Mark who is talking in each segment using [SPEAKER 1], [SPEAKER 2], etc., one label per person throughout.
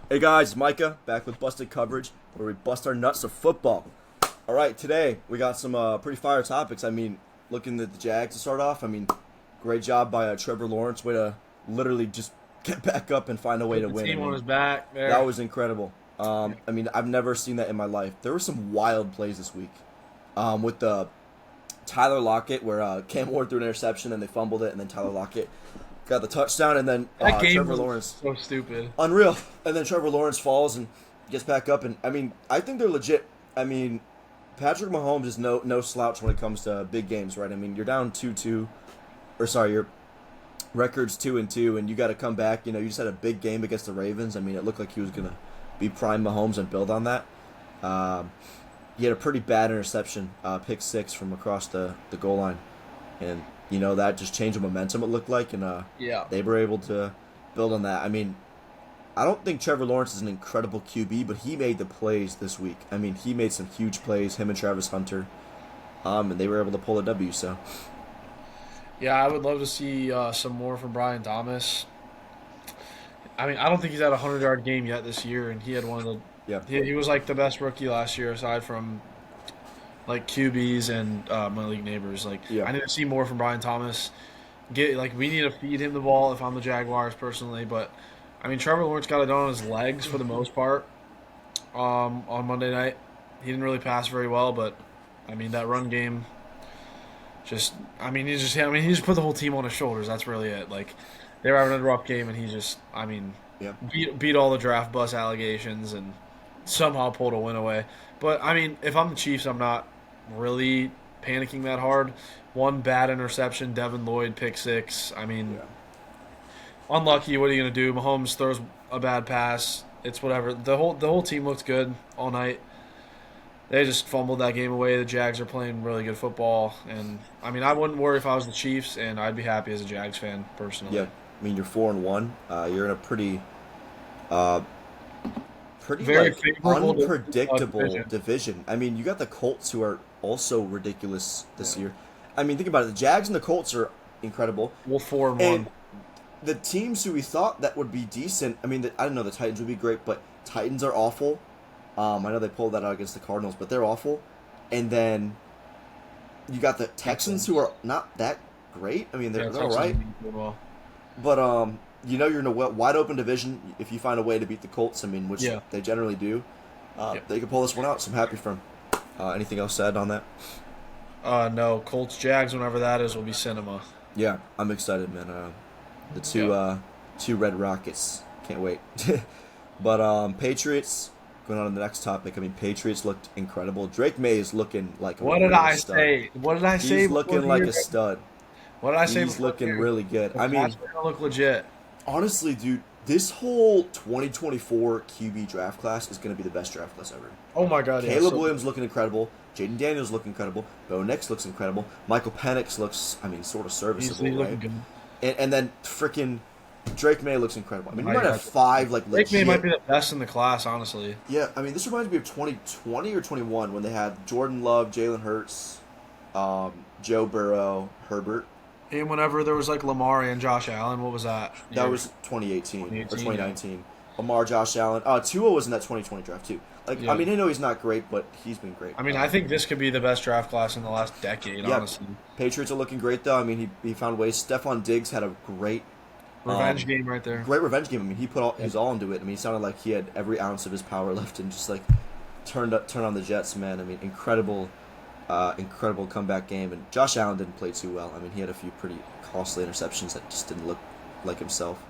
[SPEAKER 1] Hey guys, Micah back with Busted Coverage, where we bust our nuts of football. All right, today we got some pretty fire topics. Looking at the Jags to start off. Great job by Trevor Lawrence. Way to literally just get back up and find a way
[SPEAKER 2] Put
[SPEAKER 1] to
[SPEAKER 2] the
[SPEAKER 1] win.
[SPEAKER 2] team on his back
[SPEAKER 1] That
[SPEAKER 2] there.
[SPEAKER 1] was incredible. I've never seen that in my life. There were some wild plays this week. With the Tyler Lockett, where Cam Ward threw an interception and they fumbled it, and then Tyler Lockett got the touchdown, and then
[SPEAKER 2] That game
[SPEAKER 1] Trevor
[SPEAKER 2] was
[SPEAKER 1] Lawrence.
[SPEAKER 2] so stupid.
[SPEAKER 1] Unreal. And then Trevor Lawrence falls and gets back up, and I think they're legit. Patrick Mahomes is no slouch when it comes to big games, right? You're down 2-2, or sorry, your record's 2-2, and you got to come back. You just had a big game against the Ravens. It looked like he was gonna be prime Mahomes and build on that. He had a pretty bad interception, pick six from across the goal line, and that just changed the momentum. It looked like, and
[SPEAKER 2] Yeah.
[SPEAKER 1] they were able to build on that. I don't think Trevor Lawrence is an incredible QB, but he made the plays this week. He made some huge plays, him and Travis Hunter, and they were able to pull a W. So,
[SPEAKER 2] Yeah, I would love to see some more from Brian Thomas. I don't think he's had a 100-yard game yet this year, and he had one of the.
[SPEAKER 1] yeah,
[SPEAKER 2] He was like the best rookie last year, aside from like QBs and my league neighbors.
[SPEAKER 1] yeah,
[SPEAKER 2] I need to see more from Brian Thomas. We need to feed him the ball if I'm the Jaguars personally, but Trevor Lawrence got it done on his legs for the most part. On Monday night, he didn't really pass very well, but that run game. He just put the whole team on his shoulders. That's really it. Like, they were having a rough game, and he just,
[SPEAKER 1] yeah,
[SPEAKER 2] beat all the draft bus allegations and somehow pulled a win away. But if I'm the Chiefs, I'm not really panicking that hard. One bad interception, Devin Lloyd pick six.
[SPEAKER 1] yeah,
[SPEAKER 2] Unlucky. What are you gonna do? Mahomes throws a bad pass. It's whatever. The whole team looked good all night. They just fumbled that game away. The Jags are playing really good football, and I wouldn't worry if I was the Chiefs, and I'd be happy as a Jags fan personally.
[SPEAKER 1] yeah. You're 4-1. You're in a uh, pretty
[SPEAKER 2] Very
[SPEAKER 1] like
[SPEAKER 2] favorable
[SPEAKER 1] unpredictable
[SPEAKER 2] division.
[SPEAKER 1] division. You got the Colts, who are also ridiculous this year. Think about it. The Jags and the Colts are incredible.
[SPEAKER 2] Well, 4-1.
[SPEAKER 1] And the teams who we thought that would be decent, I don't know, the Titans would be great, but Titans are awful. I know they pulled that out against the Cardinals, but they're awful. And then you got the Texans, who are not that great. They're all right.
[SPEAKER 2] Well,
[SPEAKER 1] But you're in a wide open division if you find a way to beat the Colts. Which
[SPEAKER 2] yeah.
[SPEAKER 1] they generally do.
[SPEAKER 2] Yeah.
[SPEAKER 1] They could pull this one out, so I'm happy for them. Anything else said on that?
[SPEAKER 2] No, Colts Jags, whenever that is, will be cinema.
[SPEAKER 1] Yeah, I'm excited, man. The two Red Rockets, can't wait. But Patriots. Going on to the next topic, Patriots looked incredible. Drake May is looking like a
[SPEAKER 2] What did
[SPEAKER 1] real
[SPEAKER 2] I
[SPEAKER 1] stud.
[SPEAKER 2] say? What did I say?
[SPEAKER 1] He's looking like a stud.
[SPEAKER 2] What did I say?
[SPEAKER 1] He's looking really good.
[SPEAKER 2] The Pats are gonna look legit.
[SPEAKER 1] Honestly, dude, this whole 2024 QB draft class is going to be the best draft class ever.
[SPEAKER 2] Oh my God!
[SPEAKER 1] Caleb Williams looking incredible. Jaden Daniels looking incredible. Bo Nix looks incredible. Michael Penix looks, sort of serviceable,
[SPEAKER 2] He's
[SPEAKER 1] right?
[SPEAKER 2] looking good.
[SPEAKER 1] And then freaking Drake May looks incredible. You
[SPEAKER 2] My
[SPEAKER 1] might
[SPEAKER 2] God.
[SPEAKER 1] have five
[SPEAKER 2] Drake
[SPEAKER 1] legit.
[SPEAKER 2] May might be the best in the class, honestly.
[SPEAKER 1] Yeah, this reminds me of 2020 or 21 when they had Jordan Love, Jalen Hurts, Joe Burrow, Herbert.
[SPEAKER 2] And whenever there was like Lamar and Josh Allen, what was that?
[SPEAKER 1] That was 2018 or
[SPEAKER 2] 2018,
[SPEAKER 1] 2019. Lamar, Josh Allen. Tua was in that 2020 draft too.
[SPEAKER 2] Yeah.
[SPEAKER 1] I know he's not great, but he's been great.
[SPEAKER 2] I think this could be the best draft class in the last decade,
[SPEAKER 1] Yeah.
[SPEAKER 2] honestly.
[SPEAKER 1] Patriots are looking great though. He found ways. Stephon Diggs had a great
[SPEAKER 2] Revenge game right there.
[SPEAKER 1] great revenge game. He put he's all into it. He sounded like he had every ounce of his power left and just turned on the Jets, man. Incredible comeback game. And Josh Allen didn't play too well. He had a few pretty costly interceptions that just didn't look like himself.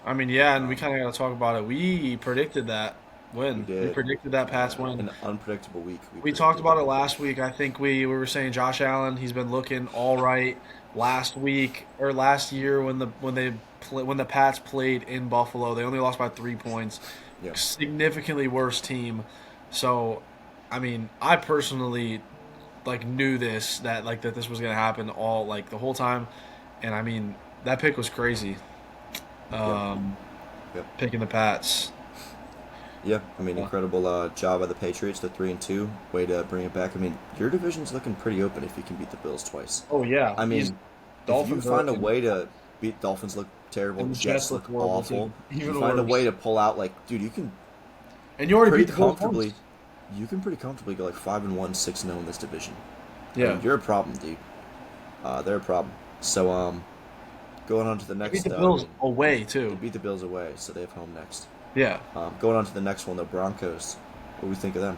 [SPEAKER 2] Yeah, and we kind of got to talk about it. We predicted that win.
[SPEAKER 1] We did.
[SPEAKER 2] We predicted that pass win.
[SPEAKER 1] An unpredictable week.
[SPEAKER 2] We talked about it last week. I think we were saying Josh Allen. He's been looking all right. Last week or last year when the Pats played in Buffalo, they only lost by 3 points.
[SPEAKER 1] Yeah.
[SPEAKER 2] Significantly worse team. So, I personally knew that this was gonna happen the whole time, and that pick was crazy.
[SPEAKER 1] Yep.
[SPEAKER 2] Picking the Pats.
[SPEAKER 1] Yeah, incredible job by the Patriots. The 3-2 way to bring it back. Your division's looking pretty open if you can beat the Bills twice.
[SPEAKER 2] Oh yeah.
[SPEAKER 1] If you
[SPEAKER 2] Dolphins
[SPEAKER 1] find a
[SPEAKER 2] are-
[SPEAKER 1] way to beat Dolphins, look terrible.
[SPEAKER 2] And
[SPEAKER 1] The Jets look
[SPEAKER 2] horrible,
[SPEAKER 1] awful.
[SPEAKER 2] too.
[SPEAKER 1] You
[SPEAKER 2] Even
[SPEAKER 1] find a
[SPEAKER 2] worse.
[SPEAKER 1] way to pull out dude, you can
[SPEAKER 2] And you already
[SPEAKER 1] pretty
[SPEAKER 2] beat the Bills
[SPEAKER 1] comfortably.
[SPEAKER 2] once.
[SPEAKER 1] You can pretty comfortably go like 5-1, 6-0 in this division. I
[SPEAKER 2] Yeah.
[SPEAKER 1] mean, you're a problem, dude. They're a problem. So going on to the
[SPEAKER 2] They
[SPEAKER 1] next.
[SPEAKER 2] beat the
[SPEAKER 1] I
[SPEAKER 2] Bills
[SPEAKER 1] mean,
[SPEAKER 2] away,
[SPEAKER 1] they
[SPEAKER 2] too.
[SPEAKER 1] beat the Bills away, so they have home next.
[SPEAKER 2] Yeah.
[SPEAKER 1] Going on to the next one, the Broncos. What do we think of them?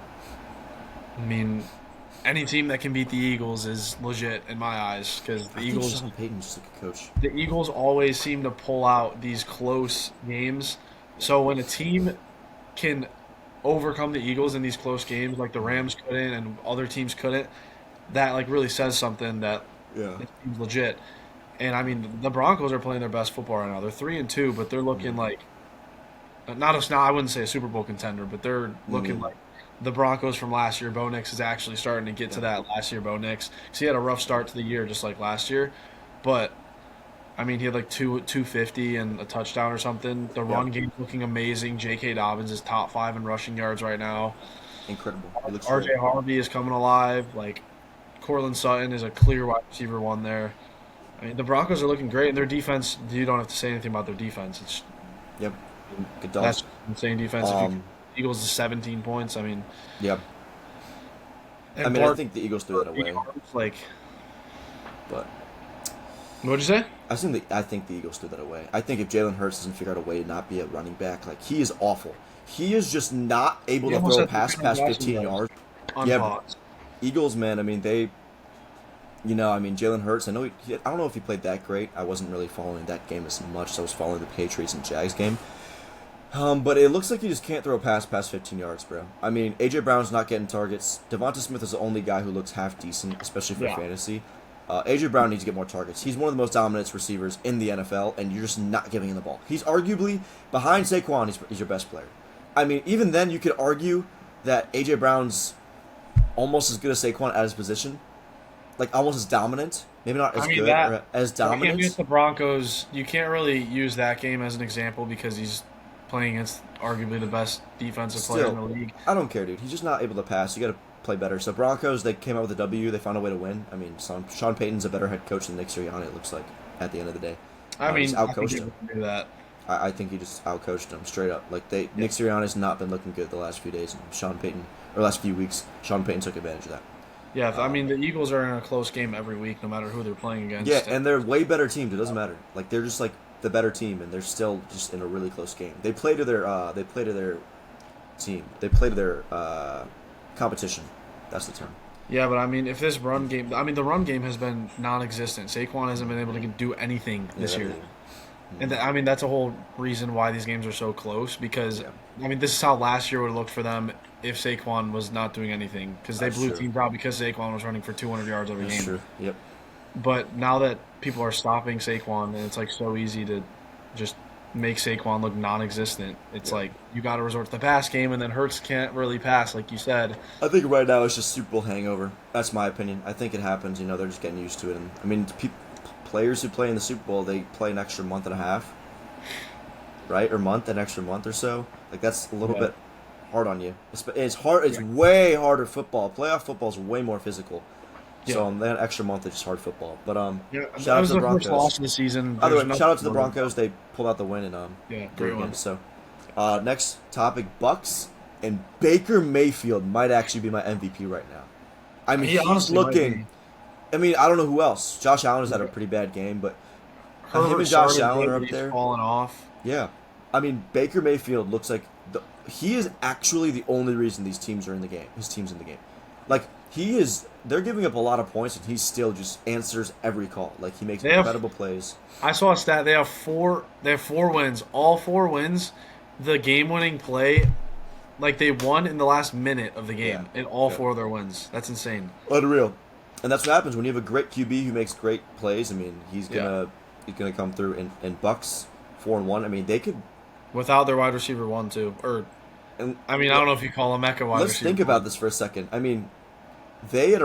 [SPEAKER 2] I mean, any team that can beat the Eagles is legit in my eyes because
[SPEAKER 1] I think Sean Payton's just like a coach.
[SPEAKER 2] The Eagles always seem to pull out these close games. So when a team can overcome the Eagles in these close games, like the Rams couldn't and other teams couldn't, that like really says something that
[SPEAKER 1] Yeah.
[SPEAKER 2] this team's legit. And I mean, the Broncos are playing their best football right now. They're 3-2, but they're looking like I wouldn't say a Super Bowl contender, but they're looking like the Broncos from last year. Bo Nix is actually starting to get to that last year Bo Nix. Because he had a rough start to the year just like last year. But, I mean, he had like 250 and a touchdown or something. The run game's looking amazing. J.K. Dobbins is top 5 in rushing yards right now.
[SPEAKER 1] Incredible. He looks
[SPEAKER 2] R.J.
[SPEAKER 1] great.
[SPEAKER 2] Harvey is coming alive. Like, Cortland Sutton is a clear wide receiver one there. I mean, the Broncos are looking great, and their defense, you don't have to say anything about their defense. It's
[SPEAKER 1] Yep. Good
[SPEAKER 2] That's
[SPEAKER 1] dogs.
[SPEAKER 2] insane defense. If you Eagles to 17 points, I mean,
[SPEAKER 1] Yep.
[SPEAKER 2] and
[SPEAKER 1] I mean, I think the Eagles threw that away,
[SPEAKER 2] like,
[SPEAKER 1] but
[SPEAKER 2] what'd you say?
[SPEAKER 1] I think the Eagles threw that away. I think if Jalen Hurts doesn't figure out a way to not be a running back, like he is awful. He is just not able to throw a pass past 15 yards. Yeah, Eagles, man. I mean, Jalen Hurts. I don't know if he played that great. I wasn't really following that game as much as I was following the Patriots and Jags game. But it looks like he just can't throw a pass past 15 yards, bro. I mean, A.J. Brown's not getting targets. Devonta Smith is the only guy who looks half decent, especially for fantasy. A.J. Brown needs to get more targets. He's one of the most dominant receivers in the NFL, and you're just not giving him the ball. He's arguably, behind Saquon, he's your best player. I mean, even then, you could argue that A.J. Brown's almost as good as Saquon at his position. Like, almost as dominant. Maybe not as good or as dominant.
[SPEAKER 2] Against the Broncos, you can't really use that game as an example because he's playing against arguably the best defensive player in the league.
[SPEAKER 1] I don't care, dude. He's just not able to pass. You got to play better. So Broncos, they came out with a W. They found a way to win. I mean, Sean Payton's a better head coach than Nick Sirianni, it looks like, at the end of the day.
[SPEAKER 2] I mean,
[SPEAKER 1] he's outcoached him.
[SPEAKER 2] Do that.
[SPEAKER 1] I think he just outcoached him straight up. Like Nick Sirianni's not been looking good the last few days, and last few weeks. Sean Payton took advantage of that.
[SPEAKER 2] Yeah, I mean, the Eagles are in a close game every week, no matter who they're playing against.
[SPEAKER 1] Yeah, and they're way better teams. It doesn't matter. Like they're just like the better team, and they're still just in a really close game. They play to their team. They play to their competition. That's the term.
[SPEAKER 2] Yeah, but I mean, if this run game, the run game has been non-existent. Saquon hasn't been able to do anything this year. And that's a whole reason why these games are so close because, this is how last year would have looked for them if Saquon was not doing anything because they blew teams out because Saquon was running for 200 yards every game.
[SPEAKER 1] True. Yep.
[SPEAKER 2] But now that people are stopping Saquon and it's like so easy to just make Saquon look non-existent, it's like you got to resort to the pass game and then Hurts can't really pass like you said.
[SPEAKER 1] I think right now it's just Super Bowl hangover. That's my opinion. I think it happens. They're just getting used to it. And players who play in the Super Bowl, they play an extra month and a half, right? Or an extra month or so. Like that's a little bit hard on you. It's hard. It's way harder football. Playoff football is way more physical. Yeah. So that extra month is just hard football. But shout out to the Broncos.
[SPEAKER 2] First loss of the season.
[SPEAKER 1] By the way, shout out to the Broncos. They pulled out the win and
[SPEAKER 2] great one.
[SPEAKER 1] So next topic, Bucks and Baker Mayfield might actually be my MVP right now. I mean, he's looking. I don't know who else. Josh Allen has had a pretty bad game, but him and Josh Allen are up there.
[SPEAKER 2] Falling off.
[SPEAKER 1] Yeah. Baker Mayfield looks like he is actually the only reason these teams are in the game. His team's in the game. Like, they're giving up a lot of points, and he still just answers every call. Like, he makes incredible plays.
[SPEAKER 2] I saw a stat. They have four wins. All 4 wins, the game-winning play, like, they won in the last minute of the game in all 4 of their wins. That's insane.
[SPEAKER 1] Unreal. And that's what happens when you have a great QB who makes great plays. He's gonna come through. And Bucks 4-1. They could
[SPEAKER 2] without their wide receiver 1 too. I don't know if you call him Mecca wide receiver.
[SPEAKER 1] Let's think about this for a second. They had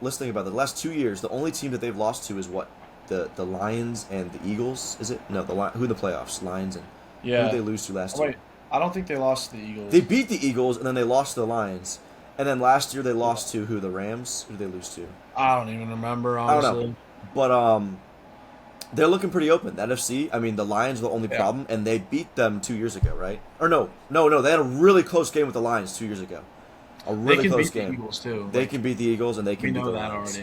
[SPEAKER 1] let's think about it. The last 2 years, the only team that they've lost to is what? The Lions and the Eagles. Is it? No, who in the playoffs? Lions and who did they lose to last year?
[SPEAKER 2] I don't think they lost to the Eagles.
[SPEAKER 1] They beat the Eagles and then they lost to the Lions. And then last year they lost to who? The Rams? Who did they lose to?
[SPEAKER 2] I don't even remember, honestly.
[SPEAKER 1] I don't know. But They're looking pretty open. The NFC, I mean, the Lions were the only
[SPEAKER 2] Yeah.
[SPEAKER 1] problem, and they beat them 2 years ago, right? Or no. They had a really close game with the Lions 2 years ago. A
[SPEAKER 2] They
[SPEAKER 1] really
[SPEAKER 2] can
[SPEAKER 1] close
[SPEAKER 2] beat the
[SPEAKER 1] game.
[SPEAKER 2] Eagles too.
[SPEAKER 1] They
[SPEAKER 2] Like
[SPEAKER 1] can beat the Eagles, and they
[SPEAKER 2] we
[SPEAKER 1] can beat the
[SPEAKER 2] know that
[SPEAKER 1] Lions.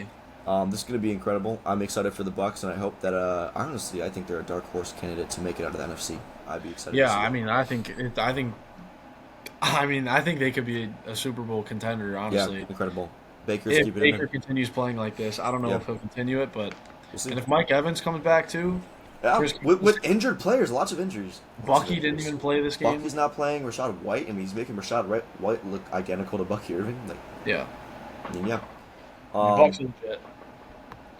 [SPEAKER 2] already.
[SPEAKER 1] This is going to be incredible. I'm excited for the Bucks, and I hope that. Honestly, I think they're a dark horse candidate to make it out of the NFC. I'd be excited to
[SPEAKER 2] Yeah,
[SPEAKER 1] see
[SPEAKER 2] I
[SPEAKER 1] that.
[SPEAKER 2] mean, I think they could be a Super Bowl contender.
[SPEAKER 1] Yeah,
[SPEAKER 2] Honestly,
[SPEAKER 1] incredible. Baker's
[SPEAKER 2] if
[SPEAKER 1] keeping it
[SPEAKER 2] Baker
[SPEAKER 1] in.
[SPEAKER 2] continues playing like this, I don't know
[SPEAKER 1] Yeah,
[SPEAKER 2] if he'll continue it, but
[SPEAKER 1] we'll see.
[SPEAKER 2] and if Mike Evans comes back too,
[SPEAKER 1] Yeah,
[SPEAKER 2] Chris
[SPEAKER 1] with injured players, lots of injuries. Lots of
[SPEAKER 2] Bucky didn't
[SPEAKER 1] injuries.
[SPEAKER 2] even play this game.
[SPEAKER 1] Bucky's not playing. Rashad White, I mean, he's making White look identical to Bucky Irving. Like,
[SPEAKER 2] Yeah,
[SPEAKER 1] I mean, yeah.
[SPEAKER 2] I mean, Bucks
[SPEAKER 1] Um,
[SPEAKER 2] are legit.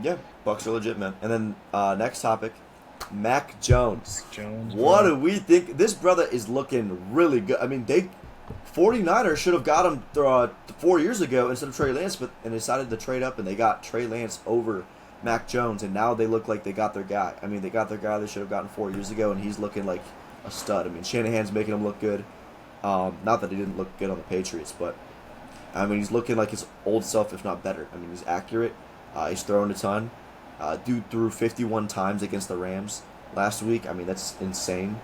[SPEAKER 1] yeah, Bucks are legit, man. And then next topic, Mac Jones.
[SPEAKER 2] Jones,
[SPEAKER 1] What
[SPEAKER 2] bro.
[SPEAKER 1] do we think? This brother is looking really good. I mean, 49ers should have got him 4 years ago instead of Trey Lance, but and decided to trade up, and they got Trey Lance over Mac Jones, and now they look like they got their guy. I mean, they got their guy they should have gotten 4 years ago, and he's looking like a stud. I mean, Shanahan's making him look good. Not that he didn't look good on the Patriots, but I mean, he's looking like his old self, if not better. I mean, he's accurate. He's throwing a ton. Dude threw 51 times against the Rams last week. I mean, that's insane.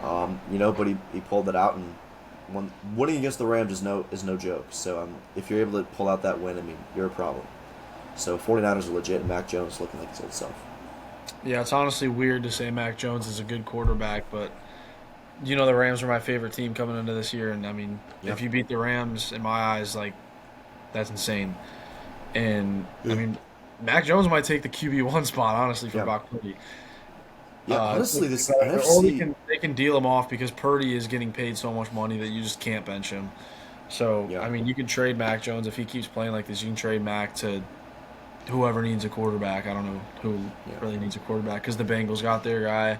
[SPEAKER 1] But he pulled it out, and winning against the Rams is no joke. So if you're able to pull out that win, I mean, you're a problem. So 49ers are legit, and Mac Jones looking like his old self.
[SPEAKER 2] Yeah, it's honestly weird to say Mac Jones is a good quarterback, but the Rams are my favorite team coming into this year, and I mean,
[SPEAKER 1] Yeah.
[SPEAKER 2] if you beat the Rams, in my eyes, like that's insane. And I
[SPEAKER 1] Yeah.
[SPEAKER 2] mean, Mac Jones might take the QB1 spot honestly for
[SPEAKER 1] Yeah.
[SPEAKER 2] Brock Purdy.
[SPEAKER 1] Yeah, honestly, this
[SPEAKER 2] Or
[SPEAKER 1] NFC.
[SPEAKER 2] they can deal him off because Purdy is getting paid so much money that you just can't bench him. So
[SPEAKER 1] Yeah.
[SPEAKER 2] I mean, you can trade Mac Jones if he keeps playing like this. You can trade Mac to whoever needs a quarterback. I don't know who
[SPEAKER 1] Yeah.
[SPEAKER 2] really needs a quarterback because the Bengals got their guy.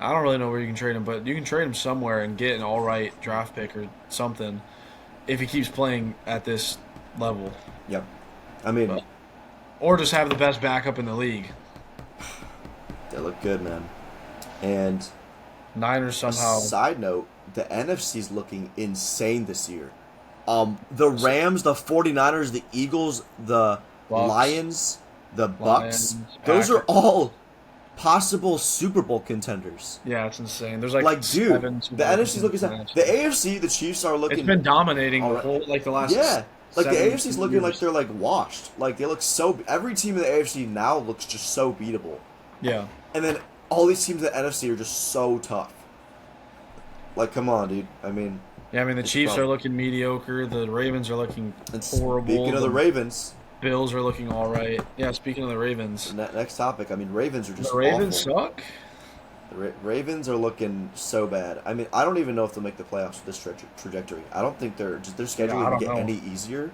[SPEAKER 2] I don't really know where you can trade him, but you can trade him somewhere and get an all right draft pick or something if he keeps playing at this level,
[SPEAKER 1] Yep. I mean,
[SPEAKER 2] But- or just have the best backup in the league.
[SPEAKER 1] they look good, man. And
[SPEAKER 2] Niners somehow.
[SPEAKER 1] side note, the NFC's looking insane this year. The Rams, the 49ers, the Eagles, the
[SPEAKER 2] Bucks.
[SPEAKER 1] Lions, the Bucks,
[SPEAKER 2] Lions,
[SPEAKER 1] those are
[SPEAKER 2] Packers.
[SPEAKER 1] all possible Super Bowl contenders.
[SPEAKER 2] Yeah, it's insane. There's like
[SPEAKER 1] Dude,
[SPEAKER 2] seven Super
[SPEAKER 1] the
[SPEAKER 2] Bowl
[SPEAKER 1] NFC's looking
[SPEAKER 2] contenders.
[SPEAKER 1] sad. The AFC, the Chiefs are looking.
[SPEAKER 2] It's been dominating
[SPEAKER 1] all
[SPEAKER 2] the
[SPEAKER 1] right.
[SPEAKER 2] whole the last.
[SPEAKER 1] Yeah, like the
[SPEAKER 2] 7
[SPEAKER 1] AFC's looking like
[SPEAKER 2] years.
[SPEAKER 1] they're like washed. Like they look so. Every team in the AFC now looks just so beatable,
[SPEAKER 2] Yeah,
[SPEAKER 1] and then all these teams in the NFC are just so tough. Like, come on, dude. I mean,
[SPEAKER 2] yeah. I mean, the
[SPEAKER 1] It's
[SPEAKER 2] Chiefs
[SPEAKER 1] fun.
[SPEAKER 2] are looking mediocre. The Ravens are looking
[SPEAKER 1] and
[SPEAKER 2] horrible.
[SPEAKER 1] speaking of the Ravens,
[SPEAKER 2] Bills are looking all right. Yeah, speaking of the Ravens,
[SPEAKER 1] next topic. I mean, Ravens are just
[SPEAKER 2] the Ravens
[SPEAKER 1] awful.
[SPEAKER 2] suck.
[SPEAKER 1] The Ravens are looking so bad. I mean, I don't even know if they'll make the playoffs with this trajectory. I don't think their schedule
[SPEAKER 2] I
[SPEAKER 1] will
[SPEAKER 2] don't
[SPEAKER 1] get
[SPEAKER 2] know.
[SPEAKER 1] any easier.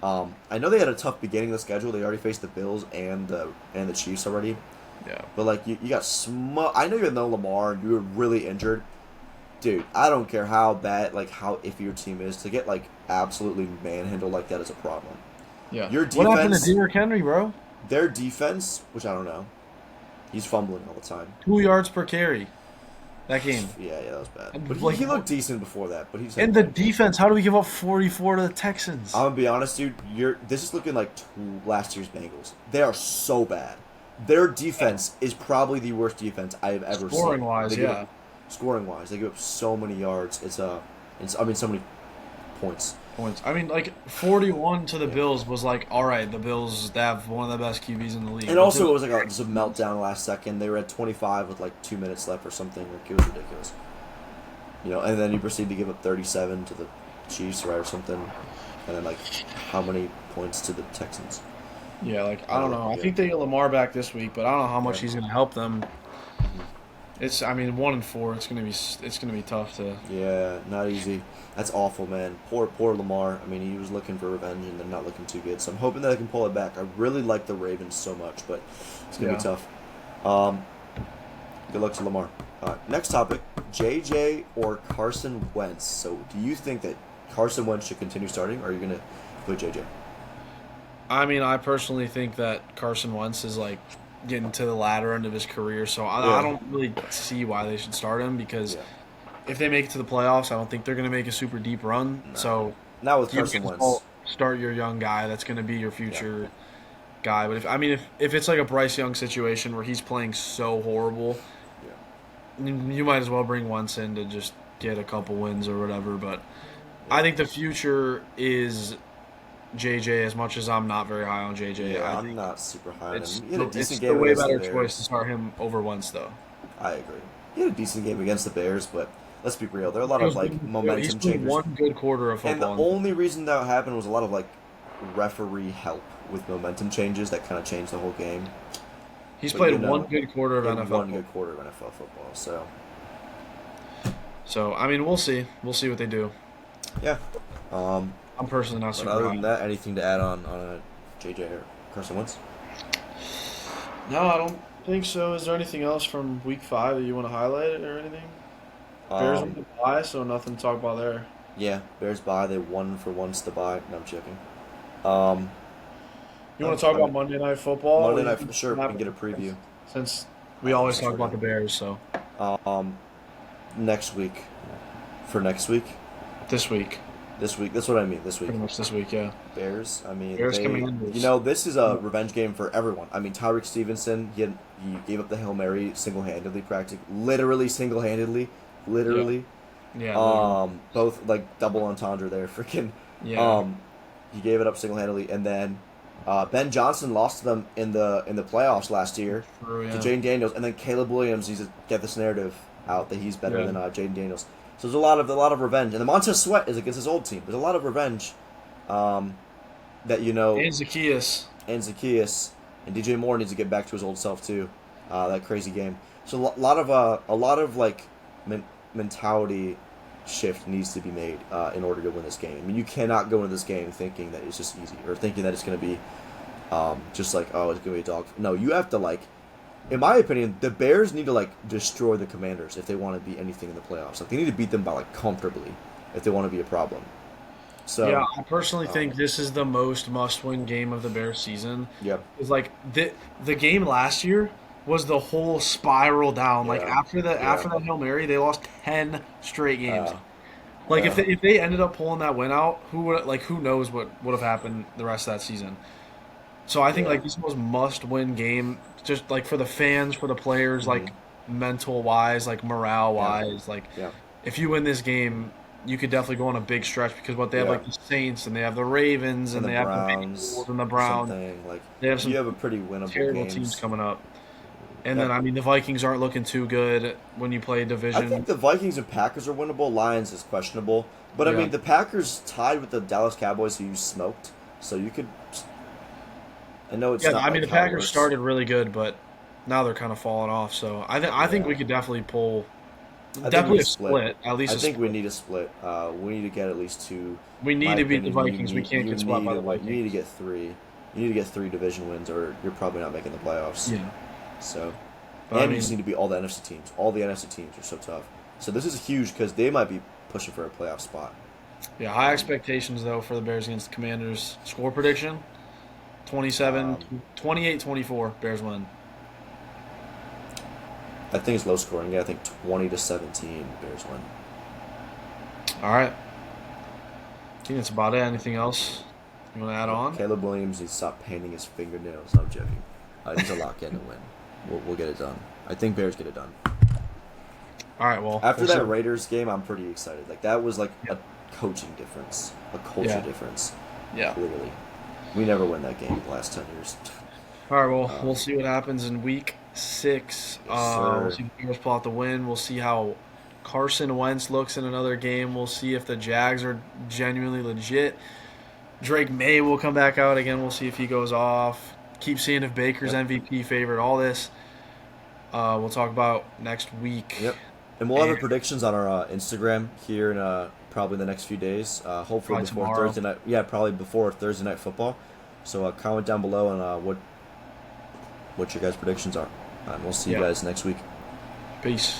[SPEAKER 1] I know they had a tough beginning of the schedule. They already faced the Bills and the Chiefs already.
[SPEAKER 2] Yeah,
[SPEAKER 1] But like you got I know you had no Lamar and you were really injured, dude. I don't care how bad, like how iffy your team is, to get like absolutely manhandled like that is a problem.
[SPEAKER 2] yeah.
[SPEAKER 1] Your
[SPEAKER 2] What happened to
[SPEAKER 1] defense-
[SPEAKER 2] Derrick Henry, bro?
[SPEAKER 1] Their defense, which I don't know, he's fumbling all the time.
[SPEAKER 2] 2 yards per carry. That game.
[SPEAKER 1] Yeah, that was bad.
[SPEAKER 2] And,
[SPEAKER 1] But
[SPEAKER 2] like,
[SPEAKER 1] he looked decent before that. But he's
[SPEAKER 2] And the defense, how do we give up 44 to the Texans?
[SPEAKER 1] I'm gonna be honest, dude. This is looking like last year's Bengals. They are so bad. Their defense is probably the worst defense I have ever seen.
[SPEAKER 2] Scoring-wise,
[SPEAKER 1] They give
[SPEAKER 2] yeah.
[SPEAKER 1] up- Scoring-wise, they give up so many yards. So many points.
[SPEAKER 2] Points. I mean, like 41 to the Bills was like, all right, the Bills they have one of the best QBs in the league.
[SPEAKER 1] And also, it was like just a meltdown last second. They were at 25 with like 2 minutes left or something. Like, it was ridiculous. And then you proceed to give up 37 to the Chiefs, right, or something. And then like how many points to the Texans?
[SPEAKER 2] yeah, like I don't know. I
[SPEAKER 1] Yeah.
[SPEAKER 2] think they get Lamar back this week, but I don't know how much
[SPEAKER 1] Yeah.
[SPEAKER 2] he's going to help them. I mean, 1-4. It's gonna be tough to.
[SPEAKER 1] Yeah, not easy. That's awful, man. Poor Lamar. I mean, he was looking for revenge, and they're not looking too good. So I'm hoping that I can pull it back. I really like the Ravens so much, but it's gonna
[SPEAKER 2] Yeah.
[SPEAKER 1] be tough. Good luck to Lamar. Next topic: JJ or Carson Wentz. So, do you think that Carson Wentz should continue starting, or are you gonna put JJ?
[SPEAKER 2] I mean, I personally think that Carson Wentz is like getting to the latter end of his career, so I
[SPEAKER 1] Yeah.
[SPEAKER 2] don't really see why they should start him because
[SPEAKER 1] Yeah.
[SPEAKER 2] if they make it to the playoffs, I don't think they're going to make a super deep run.
[SPEAKER 1] No.
[SPEAKER 2] So
[SPEAKER 1] Not with
[SPEAKER 2] you
[SPEAKER 1] Carson
[SPEAKER 2] can
[SPEAKER 1] Wentz.
[SPEAKER 2] start your young guy that's going to be your future guy. But if it's like a Bryce Young situation where he's playing so horrible, you might as well bring Wentz in to just get a couple wins or whatever. But I think the future is JJ. As much as I'm not very high on JJ,
[SPEAKER 1] Yeah,
[SPEAKER 2] I
[SPEAKER 1] I'm
[SPEAKER 2] think
[SPEAKER 1] not super high on
[SPEAKER 2] it's
[SPEAKER 1] him. He had a
[SPEAKER 2] it's
[SPEAKER 1] decent
[SPEAKER 2] the
[SPEAKER 1] game
[SPEAKER 2] way
[SPEAKER 1] against the
[SPEAKER 2] better choice
[SPEAKER 1] Bears.
[SPEAKER 2] to start him over Wentz though.
[SPEAKER 1] I agree. He had a decent game against the Bears, but let's be real. There are a lot
[SPEAKER 2] He
[SPEAKER 1] of
[SPEAKER 2] was
[SPEAKER 1] like
[SPEAKER 2] he's
[SPEAKER 1] momentum
[SPEAKER 2] played
[SPEAKER 1] changes,
[SPEAKER 2] one good quarter of
[SPEAKER 1] and the
[SPEAKER 2] football.
[SPEAKER 1] only reason that happened was a lot of like referee help with momentum changes that kind of changed the whole game.
[SPEAKER 2] He's
[SPEAKER 1] But
[SPEAKER 2] played one good quarter of
[SPEAKER 1] he had
[SPEAKER 2] NFL
[SPEAKER 1] one
[SPEAKER 2] football.
[SPEAKER 1] good quarter of NFL football. So
[SPEAKER 2] So we'll see. We'll see what they do.
[SPEAKER 1] yeah. Um,
[SPEAKER 2] I'm personally not
[SPEAKER 1] but
[SPEAKER 2] super
[SPEAKER 1] other
[SPEAKER 2] high.
[SPEAKER 1] than that, anything to add on JJ or Carson Wentz?
[SPEAKER 2] No, I don't think so. Is there anything else from Week 5 that you want to highlight or anything? Bears on
[SPEAKER 1] Um,
[SPEAKER 2] the bye, so nothing to talk about there.
[SPEAKER 1] yeah, Bears bye. They won for once to bye. No, I'm joking. Um,
[SPEAKER 2] You want to talk
[SPEAKER 1] I
[SPEAKER 2] about
[SPEAKER 1] mean,
[SPEAKER 2] Monday Night Football?
[SPEAKER 1] Monday
[SPEAKER 2] You
[SPEAKER 1] night,
[SPEAKER 2] can
[SPEAKER 1] sure, we
[SPEAKER 2] snap
[SPEAKER 1] can
[SPEAKER 2] it
[SPEAKER 1] get a preview.
[SPEAKER 2] since we always talk
[SPEAKER 1] Sure
[SPEAKER 2] about the
[SPEAKER 1] can.
[SPEAKER 2] Bears. So
[SPEAKER 1] Um, next week. For next week?
[SPEAKER 2] this week,
[SPEAKER 1] This week. That's what I mean. This week.
[SPEAKER 2] pretty much this week, yeah.
[SPEAKER 1] Bears. I mean,
[SPEAKER 2] Bears
[SPEAKER 1] they.
[SPEAKER 2] Commanders.
[SPEAKER 1] You know, this is a revenge game for everyone. I mean, Tyreek Stevenson. He gave up the Hail Mary single-handedly, practically, literally single-handedly, literally.
[SPEAKER 2] Yeah, literally.
[SPEAKER 1] Both like double entendre there. Freaking.
[SPEAKER 2] Yeah.
[SPEAKER 1] He gave it up single-handedly, and then Ben Johnson lost to them in the playoffs last year
[SPEAKER 2] True,
[SPEAKER 1] to
[SPEAKER 2] yeah.
[SPEAKER 1] Jaden Daniels, and then Caleb Williams. He's get this narrative out that he's better
[SPEAKER 2] Yeah.
[SPEAKER 1] than Jaden Daniels. So there's a lot of revenge, and the Montez Sweat is against his old team. There's a lot of revenge, that
[SPEAKER 2] And Zacchaeus.
[SPEAKER 1] and Zacchaeus and DJ Moore needs to get back to his old self too. That crazy game. So a lot of like mentality shift needs to be made in order to win this game. I mean, you cannot go into this game thinking that it's just easy or thinking that it's going to be just like, oh, it's going to be a dog. No, you have to like. In my opinion, the Bears need to like destroy the Commanders if they want to beat anything in the playoffs. Like they need to beat them by like comfortably if they want to be a problem. So
[SPEAKER 2] Yeah, I personally think this is the most must-win game of the Bears season.
[SPEAKER 1] yep,
[SPEAKER 2] It's like the game last year was the whole spiral down. Like
[SPEAKER 1] Yeah.
[SPEAKER 2] after that Hail Mary, they lost 10 straight games.
[SPEAKER 1] Uh,
[SPEAKER 2] Like
[SPEAKER 1] yeah.
[SPEAKER 2] if they ended up pulling that win out, who knows what would have happened the rest of that season. So I think
[SPEAKER 1] Yeah.
[SPEAKER 2] like this was must-win game, just like for the fans, for the players,
[SPEAKER 1] Mm-hmm.
[SPEAKER 2] like mental wise, like morale wise. Like
[SPEAKER 1] yeah.
[SPEAKER 2] if you win this game, you could definitely go on a big stretch because what they have
[SPEAKER 1] Yeah.
[SPEAKER 2] like the Saints and they have the Ravens and
[SPEAKER 1] And
[SPEAKER 2] they
[SPEAKER 1] the
[SPEAKER 2] have the
[SPEAKER 1] Browns
[SPEAKER 2] Bengals and the Browns.
[SPEAKER 1] something like
[SPEAKER 2] They have some
[SPEAKER 1] you have a pretty winnable
[SPEAKER 2] terrible
[SPEAKER 1] games.
[SPEAKER 2] teams coming up. And
[SPEAKER 1] Yeah.
[SPEAKER 2] then I mean the Vikings aren't looking too good when you play
[SPEAKER 1] I
[SPEAKER 2] division.
[SPEAKER 1] think the Vikings and Packers are winnable. Lions is questionable, but I
[SPEAKER 2] Yeah.
[SPEAKER 1] mean the Packers tied with the Dallas Cowboys, who you smoked. So you could. I know it's
[SPEAKER 2] Yeah,
[SPEAKER 1] not.
[SPEAKER 2] I mean
[SPEAKER 1] like
[SPEAKER 2] the
[SPEAKER 1] how it
[SPEAKER 2] Packers
[SPEAKER 1] works.
[SPEAKER 2] started really good, but now they're kind of falling off. So I think we could definitely pull
[SPEAKER 1] think we
[SPEAKER 2] definitely
[SPEAKER 1] could
[SPEAKER 2] a split. At least
[SPEAKER 1] I think we
[SPEAKER 2] split.
[SPEAKER 1] need a split. We need to get at least two.
[SPEAKER 2] We need
[SPEAKER 1] My
[SPEAKER 2] to beat the
[SPEAKER 1] opinion,
[SPEAKER 2] Vikings. We can't
[SPEAKER 1] you
[SPEAKER 2] get swept by the
[SPEAKER 1] need to- You need to
[SPEAKER 2] Vikings.
[SPEAKER 1] get three. You need to get 3 division wins, or you're probably not making the playoffs.
[SPEAKER 2] Yeah,
[SPEAKER 1] So,
[SPEAKER 2] but
[SPEAKER 1] and
[SPEAKER 2] I mean,
[SPEAKER 1] you just need to beat all the NFC teams. All the NFC teams are so tough. So this is huge because they might be pushing for a playoff spot.
[SPEAKER 2] yeah, high expectations though for the Bears against the Commanders. Score prediction: 28-24. Bears win.
[SPEAKER 1] I think it's low scoring. Yeah, I think 20-17 Bears win.
[SPEAKER 2] All right. I think that's about it. Anything else you want to add on?
[SPEAKER 1] Caleb Williams needs to stop painting his fingernails. No, I'm joking. He needs to lock in and win. We'll get it done. I think Bears get it done.
[SPEAKER 2] All right. Well,
[SPEAKER 1] After
[SPEAKER 2] we'll
[SPEAKER 1] that
[SPEAKER 2] see.
[SPEAKER 1] Raiders game, I'm pretty excited. Like that was like a coaching difference, a culture
[SPEAKER 2] Yeah.
[SPEAKER 1] difference.
[SPEAKER 2] Yeah.
[SPEAKER 1] Literally, we never win that game the last 10 years.
[SPEAKER 2] All right. Well, we'll see what happens in Week 6. We'll
[SPEAKER 1] sir.
[SPEAKER 2] see the Bears pull out the win. We'll see how Carson Wentz looks in another game. We'll see if the Jags are genuinely legit. Drake May will come back out again. We'll see if he goes off. Keep seeing if Baker's MVP favorite. All this we'll talk about next week.
[SPEAKER 1] Yep. And we'll have the
[SPEAKER 2] And-
[SPEAKER 1] predictions on our Instagram here in probably the next few days. Hopefully
[SPEAKER 2] Probably
[SPEAKER 1] before
[SPEAKER 2] tomorrow.
[SPEAKER 1] Thursday night. Yeah, probably before Thursday night football. So comment down below on what your guys' predictions are. And we'll see you
[SPEAKER 2] Yeah.
[SPEAKER 1] guys next week.
[SPEAKER 2] Peace.